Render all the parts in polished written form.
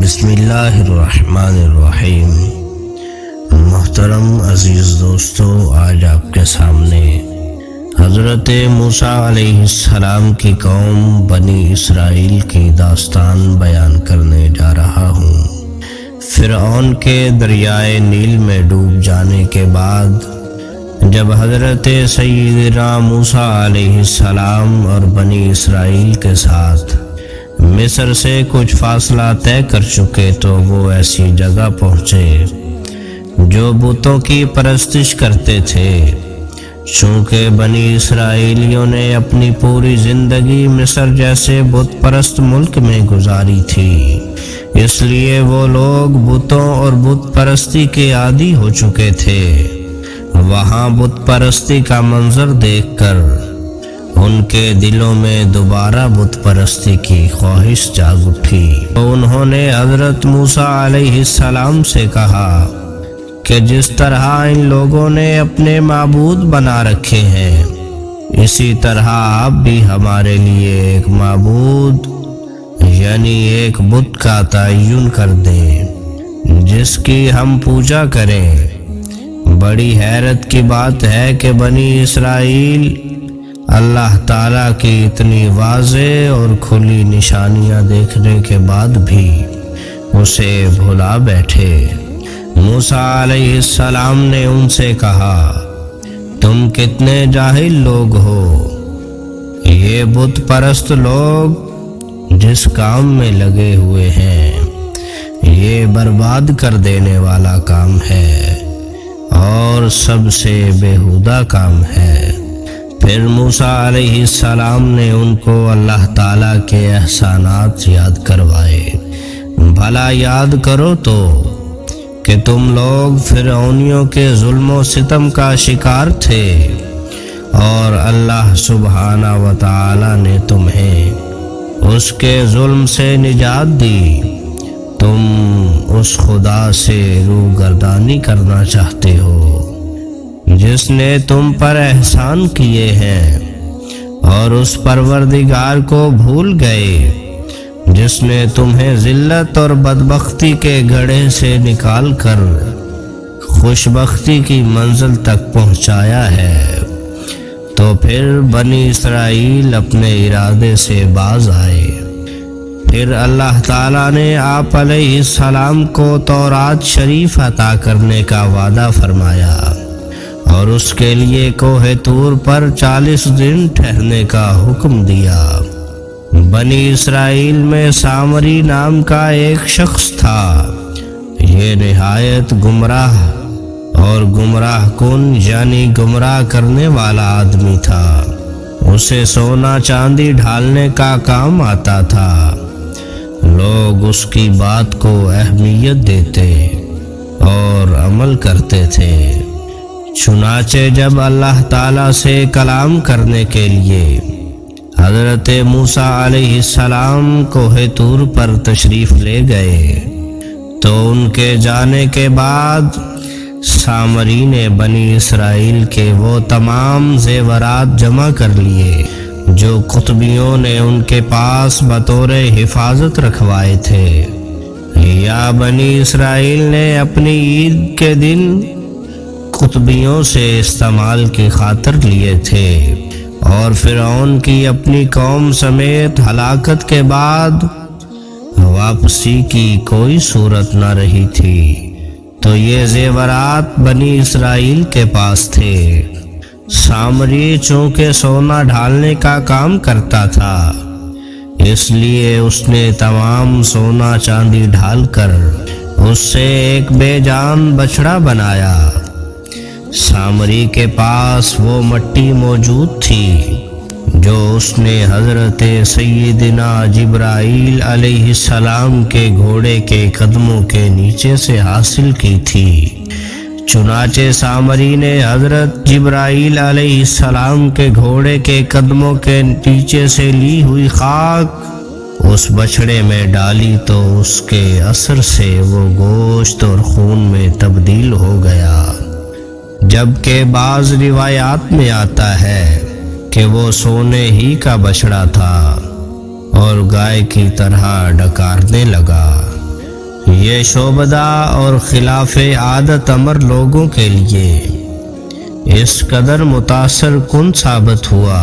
بسم اللہ الرحمن الرحیم۔ محترم عزیز دوستو، آج آپ کے سامنے حضرت موسیٰ علیہ السلام کی قوم بنی اسرائیل کی داستان بیان کرنے جا رہا ہوں۔ فرعون کے دریائے نیل میں ڈوب جانے کے بعد جب حضرت سیدنا موسیٰ علیہ السلام اور بنی اسرائیل کے ساتھ مصر سے کچھ فاصلہ طے کر چکے تو وہ ایسی جگہ پہنچے جو بتوں کی پرستش کرتے تھے۔ چونکہ بنی اسرائیلیوں نے اپنی پوری زندگی مصر جیسے بت پرست ملک میں گزاری تھی، اس لیے وہ لوگ بتوں اور بت پرستی کے عادی ہو چکے تھے۔ وہاں بت پرستی کا منظر دیکھ کر ان کے دلوں میں دوبارہ بت پرستی کی خواہش جاگ اٹھی، تو انہوں نے حضرت موسیٰ علیہ السلام سے کہا کہ جس طرح ان لوگوں نے اپنے معبود بنا رکھے ہیں، اسی طرح آپ بھی ہمارے لیے ایک معبود یعنی ایک بت کا تعین کر دیں جس کی ہم پوجا کریں۔ بڑی حیرت کی بات ہے کہ بنی اسرائیل اللہ تعالیٰ کی اتنی واضح اور کھلی نشانیاں دیکھنے کے بعد بھی اسے بھلا بیٹھے۔ موسیٰ علیہ السلام نے ان سے کہا، تم کتنے جاہل لوگ ہو۔ یہ بت پرست لوگ جس کام میں لگے ہوئے ہیں یہ برباد کر دینے والا کام ہے اور سب سے بیہودہ کام ہے۔ پھر موسیٰ علیہ السلام نے ان کو اللہ تعالیٰ کے احسانات یاد کروائے۔ بھلا یاد کرو تو کہ تم لوگ فرعونیوں کے ظلم و ستم کا شکار تھے اور اللہ سبحانہ و تعالیٰ نے تمہیں اس کے ظلم سے نجات دی۔ تم اس خدا سے روگردانی کرنا چاہتے ہو جس نے تم پر احسان کیے ہیں، اور اس پروردگار کو بھول گئے جس نے تمہیں ذلت اور بدبختی کے گڑھے سے نکال کر خوشبختی کی منزل تک پہنچایا ہے۔ تو پھر بنی اسرائیل اپنے ارادے سے باز آئے۔ پھر اللہ تعالیٰ نے آپ علیہ السلام کو تورات شریف عطا کرنے کا وعدہ فرمایا اور اس کے لیے کوہ طور پر 40 دن ٹھہرنے کا حکم دیا۔ بنی اسرائیل میں سامری نام کا ایک شخص تھا۔ یہ نہایت گمراہ اور گمراہ کن یعنی گمراہ کرنے والا آدمی تھا۔ اسے سونا چاندی ڈھالنے کا کام آتا تھا۔ لوگ اس کی بات کو اہمیت دیتے اور عمل کرتے تھے۔ چنانچہ جب اللہ تعالیٰ سے کلام کرنے کے لیے حضرت موسیٰ علیہ السلام کوہ طور پر تشریف لے گئے تو ان کے جانے کے بعد سامری نے بنی اسرائیل کے وہ تمام زیورات جمع کر لیے جو قطبیوں نے ان کے پاس بطور حفاظت رکھوائے تھے۔ یا بنی اسرائیل نے اپنی عید کے دن قطبیوں سے استعمال کی خاطر لیے تھے، اور فرعون کی اپنی قوم سمیت ہلاکت کے بعد واپسی کی کوئی صورت نہ رہی تھی، تو یہ زیورات بنی اسرائیل کے پاس تھے۔ سامری چونکہ سونا ڈھالنے کا کام کرتا تھا، اس لیے اس نے تمام سونا چاندی ڈھال کر اس سے ایک بے جان بچڑا بنایا۔ سامری کے پاس وہ مٹی موجود تھی جو اس نے حضرت سیدنا جبرائیل علیہ السلام کے گھوڑے کے قدموں کے نیچے سے حاصل کی تھی۔ چنانچہ سامری نے حضرت جبرائیل علیہ السلام کے گھوڑے کے قدموں کے نیچے سے لی ہوئی خاک اس بچڑے میں ڈالی تو اس کے اثر سے وہ گوشت اور خون میں تبدیل ہو گیا، جبکہ بعض روایات میں آتا ہے کہ وہ سونے ہی کا بچڑا تھا اور گائے کی طرح ڈکارنے لگا۔ یہ شعبدہ اور خلاف عادت امر لوگوں کے لیے اس قدر متاثر کن ثابت ہوا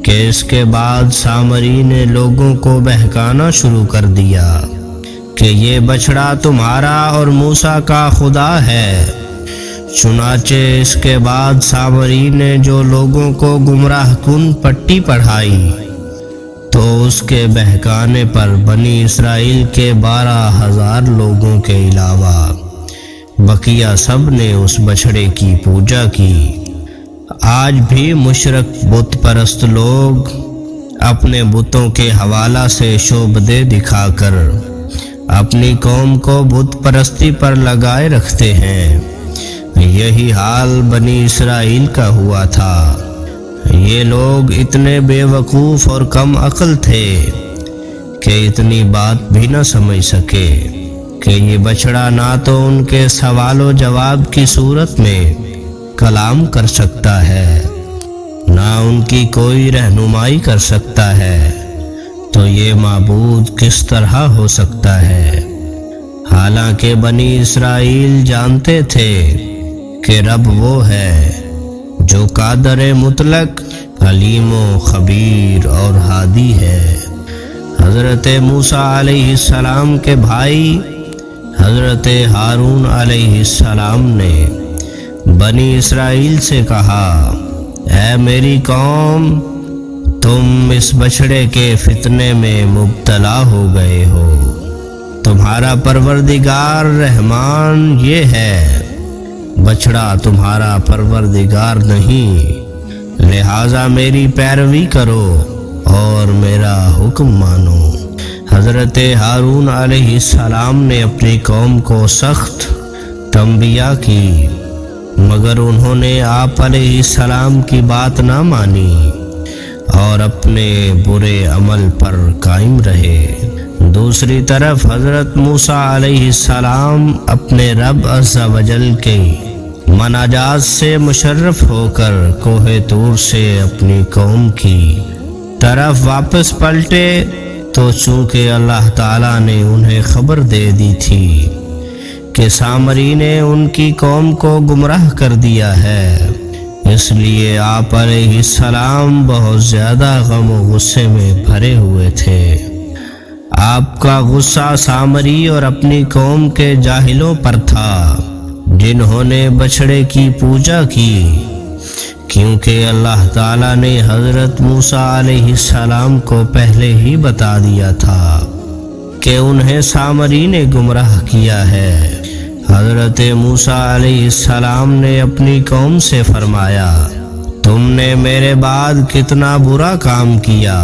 کہ اس کے بعد سامری نے لوگوں کو بہکانا شروع کر دیا کہ یہ بچڑا تمہارا اور موسیٰ کا خدا ہے۔ چنانچہ اس کے بعد سامری نے جو لوگوں کو گمراہ کن پٹی پڑھائی تو اس کے بہکانے پر بنی اسرائیل کے 12,000 لوگوں کے علاوہ بقیہ سب نے اس بچڑے کی پوجا کی۔ آج بھی مشرک بت پرست لوگ اپنے بتوں کے حوالہ سے شعبدے دکھا کر اپنی قوم کو بت پرستی پر لگائے رکھتے ہیں۔ یہی حال بنی اسرائیل کا ہوا تھا۔ یہ لوگ اتنے بے وقوف اور کم عقل تھے کہ اتنی بات بھی نہ سمجھ سکے کہ یہ بچڑا نہ تو ان کے سوال و جواب کی صورت میں کلام کر سکتا ہے، نہ ان کی کوئی رہنمائی کر سکتا ہے، تو یہ معبود کس طرح ہو سکتا ہے؟ حالانکہ بنی اسرائیل جانتے تھے کہ رب وہ ہے جو قادر مطلق، علیم و خبیر اور ہادی ہے۔ حضرت موسیٰ علیہ السلام کے بھائی حضرت ہارون علیہ السلام نے بنی اسرائیل سے کہا، اے میری قوم، تم اس بچڑے کے فتنے میں مبتلا ہو گئے ہو۔ تمہارا پروردگار رحمان یہ ہے، بچڑا تمہارا پروردگار نہیں، لہٰذا میری پیروی کرو اور میرا حکم مانو۔ حضرت ہارون علیہ السلام نے اپنی قوم کو سخت تنبیہ کی، مگر انہوں نے آپ علیہ السلام کی بات نہ مانی اور اپنے برے عمل پر قائم رہے۔ دوسری طرف حضرت موسیٰ علیہ السلام اپنے رب عز و جل کے مناجات سے مشرف ہو کر کوہ طور سے اپنی قوم کی طرف واپس پلٹے تو چونکہ اللہ تعالیٰ نے انہیں خبر دے دی تھی کہ سامری نے ان کی قوم کو گمراہ کر دیا ہے، اس لیے آپ علیہ السلام بہت زیادہ غم و غصے میں بھرے ہوئے تھے۔ آپ کا غصہ سامری اور اپنی قوم کے جاہلوں پر تھا جنہوں نے بچڑے کی پوجا کی، کیونکہ اللہ تعالیٰ نے حضرت موسیٰ علیہ السلام کو پہلے ہی بتا دیا تھا کہ انہیں سامری نے گمراہ کیا ہے۔ حضرت موسیٰ علیہ السلام نے اپنی قوم سے فرمایا، تم نے میرے بعد کتنا برا کام کیا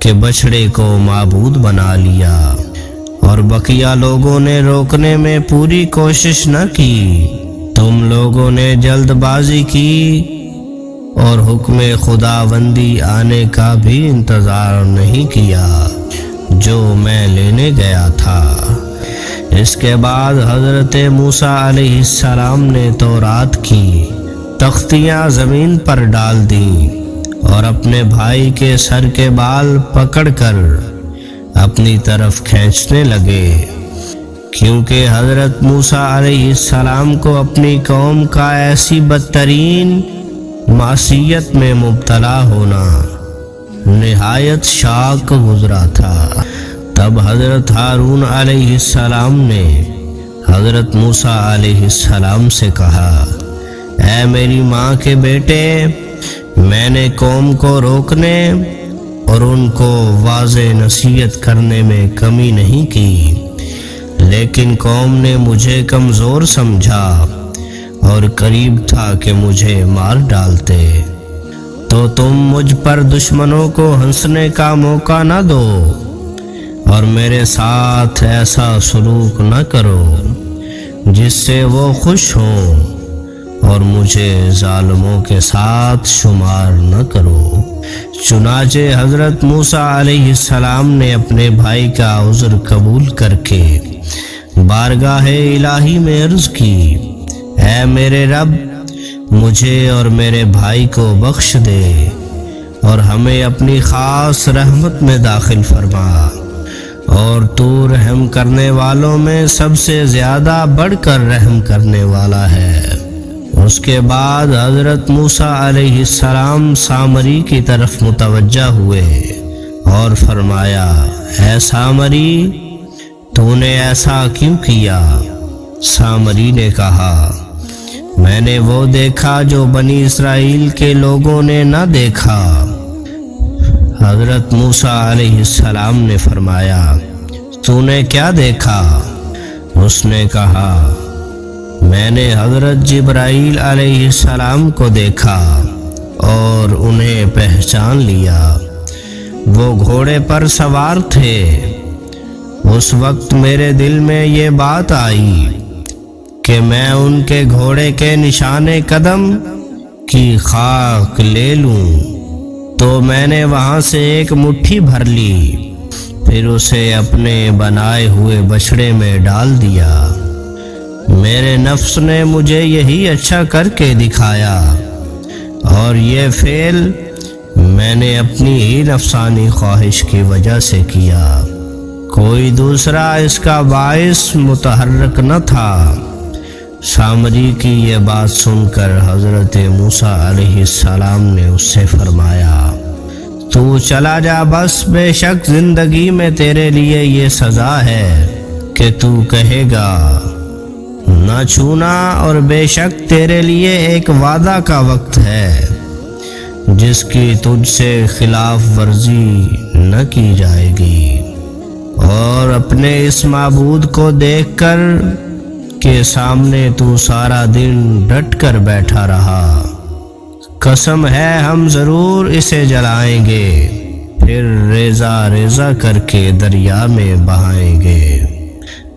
کہ بچڑے کو معبود بنا لیا، اور بقیہ لوگوں نے روکنے میں پوری کوشش نہ کی۔ تم لوگوں نے جلد بازی کی اور حکم خداوندی آنے کا بھی انتظار نہیں کیا جو میں لینے گیا تھا۔ اس کے بعد حضرت موسیٰ علیہ السلام نے تورات کی تختیاں زمین پر ڈال دیں اور اپنے بھائی کے سر کے بال پکڑ کر اپنی طرف کھینچنے لگے، کیونکہ حضرت موسیٰ علیہ السلام کو اپنی قوم کا ایسی بدترین معصیت میں مبتلا ہونا نہایت شاق گزرا تھا۔ تب حضرت ہارون علیہ السلام نے حضرت موسیٰ علیہ السلام سے کہا، اے میری ماں کے بیٹے، میں نے قوم کو روکنے اور ان کو واضح نصیحت کرنے میں کمی نہیں کی، لیکن قوم نے مجھے کمزور سمجھا اور قریب تھا کہ مجھے مار ڈالتے، تو تم مجھ پر دشمنوں کو ہنسنے کا موقع نہ دو اور میرے ساتھ ایسا سلوک نہ کرو جس سے وہ خوش ہوں، اور مجھے ظالموں کے ساتھ شمار نہ کرو۔ چنانچہ حضرت موسیٰ علیہ السلام نے اپنے بھائی کا عذر قبول کر کے بارگاہ الہی میں عرض کی، اے میرے رب، مجھے اور میرے بھائی کو بخش دے اور ہمیں اپنی خاص رحمت میں داخل فرما، اور تو رحم کرنے والوں میں سب سے زیادہ بڑھ کر رحم کرنے والا ہے۔ اس کے بعد حضرت موسیٰ علیہ السلام سامری کی طرف متوجہ ہوئے اور فرمایا، اے سامری، تو نے ایسا کیوں کیا؟ سامری نے کہا، میں نے وہ دیکھا جو بنی اسرائیل کے لوگوں نے نہ دیکھا۔ حضرت موسیٰ علیہ السلام نے فرمایا، تو نے کیا دیکھا؟ اس نے کہا، میں نے حضرت جبرائیل علیہ السلام کو دیکھا اور انہیں پہچان لیا۔ وہ گھوڑے پر سوار تھے۔ اس وقت میرے دل میں یہ بات آئی کہ میں ان کے گھوڑے کے نشان قدم کی خاک لے لوں، تو میں نے وہاں سے ایک مٹھی بھر لی، پھر اسے اپنے بنائے ہوئے بچھڑے میں ڈال دیا۔ میرے نفس نے مجھے یہی اچھا کر کے دکھایا، اور یہ فعل میں نے اپنی ہی نفسانی خواہش کی وجہ سے کیا، کوئی دوسرا اس کا باعث متحرک نہ تھا۔ سامری کی یہ بات سن کر حضرت موسیٰ علیہ السلام نے اس سے فرمایا، تو چلا جا، بس بے شک زندگی میں تیرے لیے یہ سزا ہے کہ تو کہے گا نہ چھونا، اور بے شک تیرے لیے ایک وعدہ کا وقت ہے جس کی تجھ سے خلاف ورزی نہ کی جائے گی۔ اور اپنے اس معبود کو دیکھ کر کے سامنے تو سارا دن ڈٹ کر بیٹھا رہا، قسم ہے ہم ضرور اسے جلائیں گے، پھر ریزہ ریزہ کر کے دریا میں بہائیں گے۔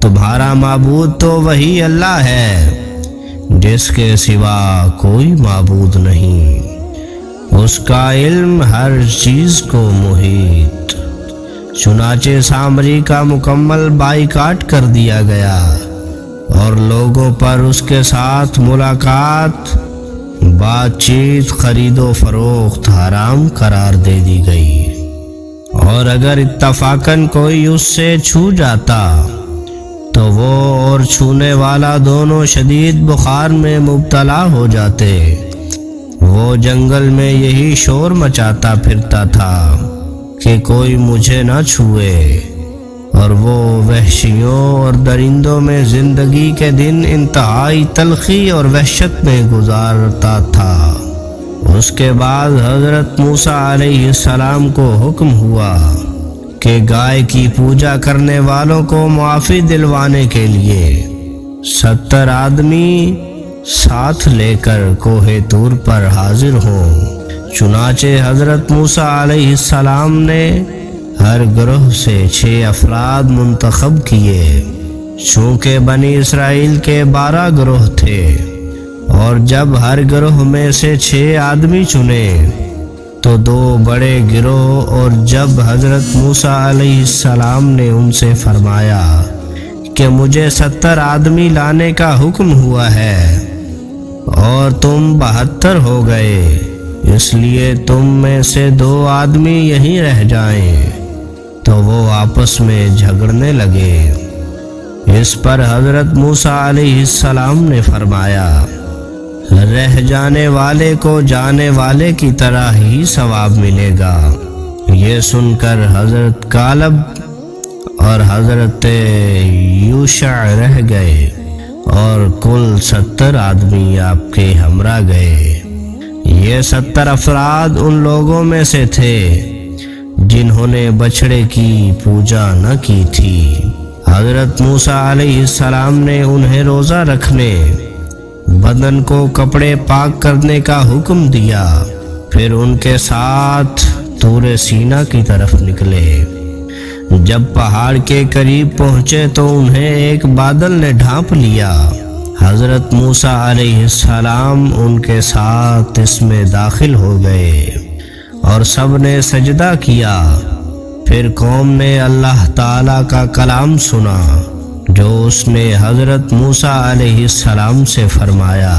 تمہارا معبود تو وہی اللہ ہے جس کے سوا کوئی معبود نہیں، اس کا علم ہر چیز کو محیط۔ چنانچہ سامری کا مکمل بائیکاٹ کر دیا گیا اور لوگوں پر اس کے ساتھ ملاقات، بات چیت، خرید و فروخت حرام قرار دے دی گئی، اور اگر اتفاقاً کوئی اس سے چھو جاتا تو وہ اور چھونے والا دونوں شدید بخار میں مبتلا ہو جاتے۔ وہ جنگل میں یہی شور مچاتا پھرتا تھا کہ کوئی مجھے نہ چھوئے، اور وہ وحشیوں اور درندوں میں زندگی کے دن انتہائی تلخی اور وحشت میں گزارتا تھا۔ اس کے بعد حضرت موسیٰ علیہ السلام کو حکم ہوا کہ گائے کی پوجا کرنے والوں کو معافی دلوانے کے لیے 70 آدمی ساتھ لے کر کوہ طور پر حاضر ہوں۔ چنانچہ حضرت موسیٰ علیہ السلام نے ہر گروہ سے 6 افراد منتخب کیے، چونکہ بنی اسرائیل کے 12 گروہ تھے، اور جب ہر گروہ میں سے 6 آدمی چنے تو 2 بڑے گروہ، اور جب حضرت موسیٰ علیہ السلام نے ان سے فرمایا کہ مجھے 70 آدمی لانے کا حکم ہوا ہے اور تم 72 ہو گئے، اس لیے تم میں سے 2 آدمی یہیں رہ جائیں، تو وہ آپس میں جھگڑنے لگے۔ اس پر حضرت موسیٰ علیہ السلام نے فرمایا، رہ جانے والے کو جانے والے کی طرح ہی ثواب ملے گا۔ یہ سن کر حضرت کالب اور حضرت یوشع رہ گئے، اور کل 70 آدمی آپ کے ہمراہ گئے۔ یہ 70 افراد ان لوگوں میں سے تھے جنہوں نے بچھڑے کی پوجا نہ کی تھی۔ حضرت موسیٰ علیہ السلام نے انہیں روزہ رکھنے، بدن کو کپڑے پاک کرنے کا حکم دیا، پھر ان کے ساتھ طور سینا کی طرف نکلے۔ جب پہاڑ کے قریب پہنچے تو انہیں ایک بادل نے ڈھانپ لیا۔ حضرت موسیٰ علیہ السلام ان کے ساتھ اس میں داخل ہو گئے اور سب نے سجدہ کیا۔ پھر قوم نے اللہ تعالیٰ کا کلام سنا جو اس نے حضرت موسیٰ علیہ السلام سے فرمایا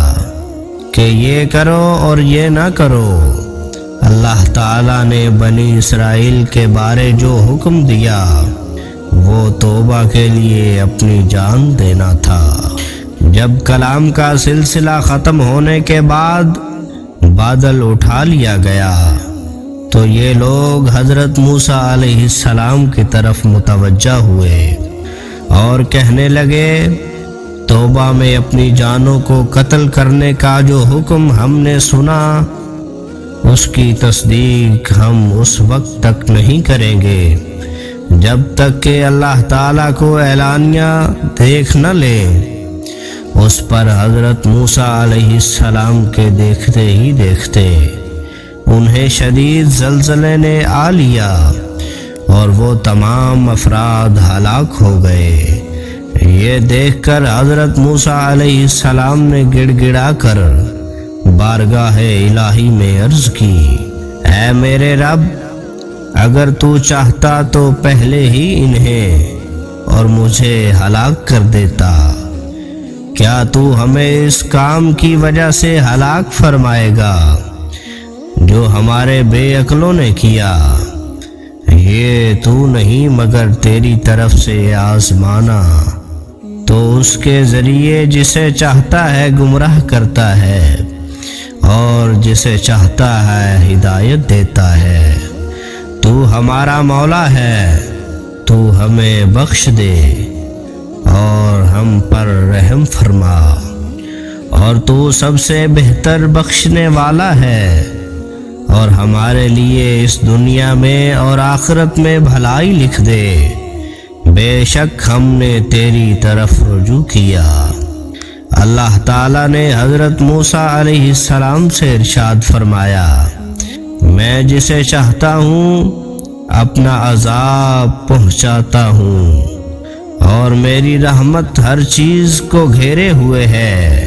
کہ یہ کرو اور یہ نہ کرو۔ اللہ تعالیٰ نے بنی اسرائیل کے بارے جو حکم دیا وہ توبہ کے لیے اپنی جان دینا تھا۔ جب کلام کا سلسلہ ختم ہونے کے بعد بادل اٹھا لیا گیا تو یہ لوگ حضرت موسیٰ علیہ السلام کی طرف متوجہ ہوئے اور کہنے لگے، توبہ میں اپنی جانوں کو قتل کرنے کا جو حکم ہم نے سنا، اس کی تصدیق ہم اس وقت تک نہیں کریں گے جب تک کہ اللہ تعالیٰ کو اعلانیہ دیکھ نہ لیں۔ اس پر حضرت موسیٰ علیہ السلام کے دیکھتے ہی دیکھتے انہیں شدید زلزلے نے آ لیا اور وہ تمام افراد ہلاک ہو گئے۔ یہ دیکھ کر حضرت موسیٰ علیہ السلام نے گڑ گڑا کر بارگاہ الہی میں عرض کی، اے میرے رب، اگر تو چاہتا تو پہلے ہی انہیں اور مجھے ہلاک کر دیتا، کیا تو ہمیں اس کام کی وجہ سے ہلاک فرمائے گا جو ہمارے بے عقلوں نے کیا؟ یہ تو نہیں مگر تیری طرف سے آزمانا تو اس کے ذریعے جسے چاہتا ہے گمراہ کرتا ہے اور جسے چاہتا ہے ہدایت دیتا ہے۔ تو ہمارا مولا ہے، تو ہمیں بخش دے اور ہم پر رحم فرما، اور تو سب سے بہتر بخشنے والا ہے، اور ہمارے لیے اس دنیا میں اور آخرت میں بھلائی لکھ دے۔ بے شک ہم نے تیری طرف رجوع کیا۔ اللہ تعالیٰ نے حضرت موسیٰ علیہ السلام سے ارشاد فرمایا، میں جسے چاہتا ہوں اپنا عذاب پہنچاتا ہوں، اور میری رحمت ہر چیز کو گھیرے ہوئے ہے،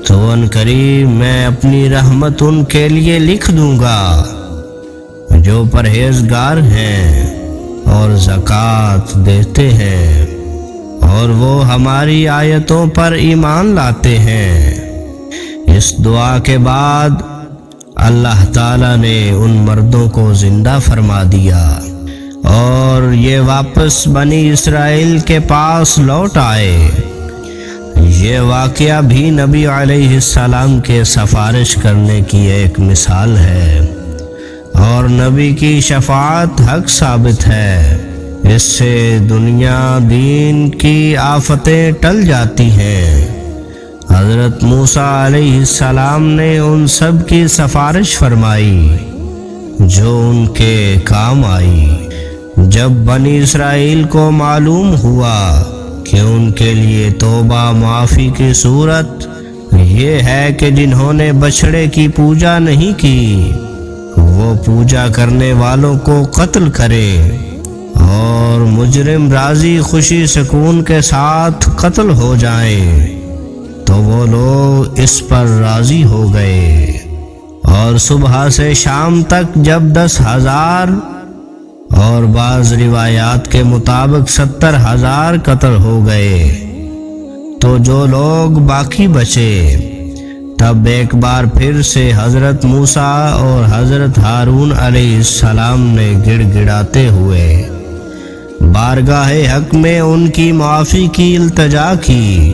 تو ان قریب میں اپنی رحمت ان کے لیے لکھ دوں گا جو پرہیزگار ہیں اور زکوٰۃ دیتے ہیں، اور وہ ہماری آیتوں پر ایمان لاتے ہیں۔ اس دعا کے بعد اللہ تعالیٰ نے ان مردوں کو زندہ فرما دیا اور یہ واپس بنی اسرائیل کے پاس لوٹ آئے۔ یہ واقعہ بھی نبی علیہ السلام کے سفارش کرنے کی ایک مثال ہے، اور نبی کی شفاعت حق ثابت ہے۔ اس سے دنیا دین کی آفتیں ٹل جاتی ہیں۔ حضرت موسیٰ علیہ السلام نے ان سب کی سفارش فرمائی جو ان کے کام آئی۔ جب بنی اسرائیل کو معلوم ہوا کہ ان کے لیے توبہ معافی کی صورت یہ ہے کہ جنہوں نے بچھڑے کی پوجا نہیں کی وہ پوجا کرنے والوں کو قتل کریں، اور مجرم راضی خوشی سکون کے ساتھ قتل ہو جائیں، تو وہ لوگ اس پر راضی ہو گئے۔ اور صبح سے شام تک جب 10,000 اور بعض روایات کے مطابق 70,000 قتل ہو گئے تو جو لوگ باقی بچے، تب ایک بار پھر سے حضرت موسیٰ اور حضرت ہارون علیہ السلام نے گڑ گڑاتے ہوئے بارگاہ حق میں ان کی معافی کی التجا کی۔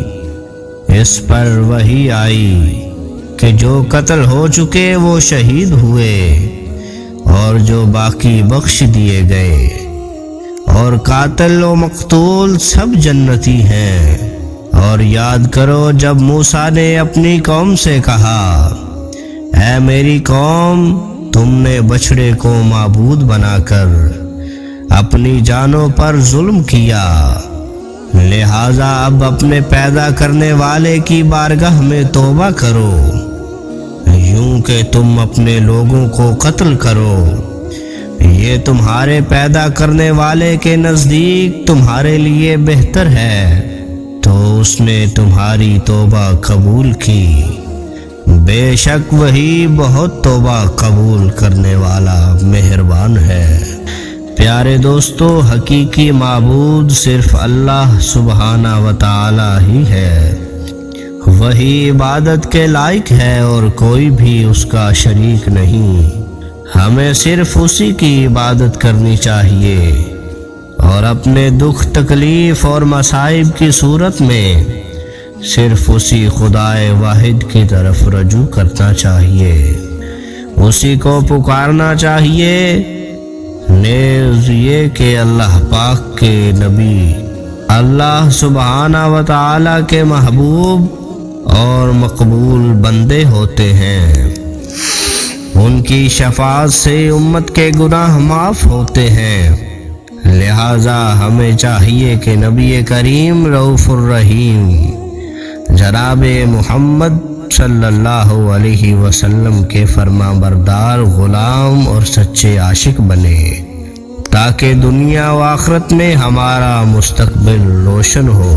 اس پر وحی آئی کہ جو قتل ہو چکے وہ شہید ہوئے اور جو باقی بخش دیے گئے، اور قاتل و مقتول سب جنتی ہیں۔ اور یاد کرو جب موسیٰ نے اپنی قوم سے کہا، اے میری قوم، تم نے بچھڑے کو معبود بنا کر اپنی جانوں پر ظلم کیا، لہٰذا اب اپنے پیدا کرنے والے کی بارگاہ میں توبہ کرو، یوں کہ تم اپنے لوگوں کو قتل کرو، یہ تمہارے پیدا کرنے والے کے نزدیک تمہارے لیے بہتر ہے۔ تو اس نے تمہاری توبہ قبول کی، بے شک وہی بہت توبہ قبول کرنے والا مہربان ہے۔ پیارے دوستو، حقیقی معبود صرف اللہ سبحانہ و تعالی ہی ہے، وہی عبادت کے لائق ہے اور کوئی بھی اس کا شریک نہیں۔ ہمیں صرف اسی کی عبادت کرنی چاہیے اور اپنے دکھ تکلیف اور مصائب کی صورت میں صرف اسی خدائے واحد کی طرف رجوع کرنا چاہیے، اسی کو پکارنا چاہیے۔ نیز یہ کہ اللہ پاک کے نبی اللہ سبحانہ و تعالی کے محبوب اور مقبول بندے ہوتے ہیں، ان کی شفاعت سے امت کے گناہ معاف ہوتے ہیں، لہذا ہمیں چاہیے کہ نبی کریم رؤوف الرحیم جناب محمد صلی اللہ علیہ وسلم کے فرما بردار غلام اور سچے عاشق بنے، تاکہ دنیا و آخرت میں ہمارا مستقبل روشن ہو۔